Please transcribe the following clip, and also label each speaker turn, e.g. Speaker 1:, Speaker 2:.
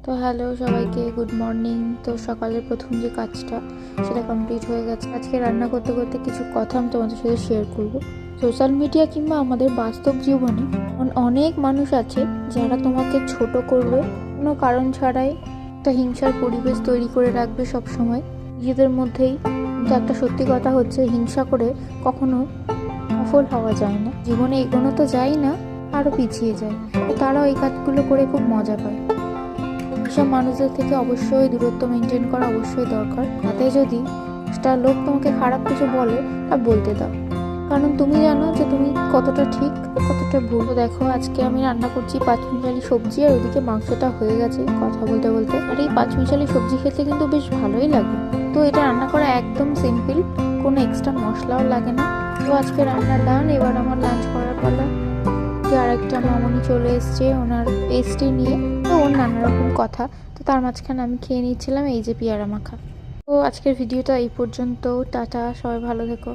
Speaker 1: তো হ্যালো সবাইকে, good morning. তো সকালের প্রথম যে কাজটা সেটা কমপ্লিট হয়ে গেছে। আজকে রান্না করতে করতে কিছু কথা আমি তোমাদের সাথে শেয়ার করব। সোশ্যাল মিডিয়া কিংবা আমাদের বাস্তব জীবনে অনেক মানুষ আছে যারা তোমাকে ছোট করবে, কোনো কারণ ছাড়াই একটা হিংসার পরিবেশ তৈরি করে রাখবে সব সময় নিজেদের মধ্যেই। কিন্তু একটা সত্যি কথা হচ্ছে, হিংসা করে কখনো সফল হওয়া যায় না, জীবনে এগোনো তো যায় না, আরও পিছিয়ে যায়। তারাও এই কাজগুলো করে খুব মজা পায়। এসব মানুষদের থেকে অবশ্যই দূরত্ব মেনটেন করা অবশ্যই দরকার। তাতে যদি একটা লোক তোমাকে খারাপ কিছু বলে আর বলতে দাও, কারণ তুমি জানো যে তুমি কতটা ঠিক কতটা ভুল। দেখো, আজকে আমি রান্না করছি পাঁচমিশালি সবজি, আর ওদিকে মাংসটা হয়ে গেছে কথা বলতে বলতে। আর এই পাঁচমিশালি সবজি খেতে কিন্তু বেশ ভালোই লাগে। তো এটা রান্না করা একদম সিম্পল, কোনো এক্সট্রা মশলাও লাগে না। তো আজকে রান্না ডান, এবার আমার লাঞ্চ করার পালা। আর একটা মামনি চলে এসছে ওনার পেস্ট্রি নিয়ে, তো ওর নানা রকম কথা। তো তার মাঝখানে আমি খেয়ে নিচ্ছিলাম এই যে পেয়ারা মাখা। তো আজকের ভিডিওটা এই পর্যন্ত। টাটা, সবাই ভালো থেকো।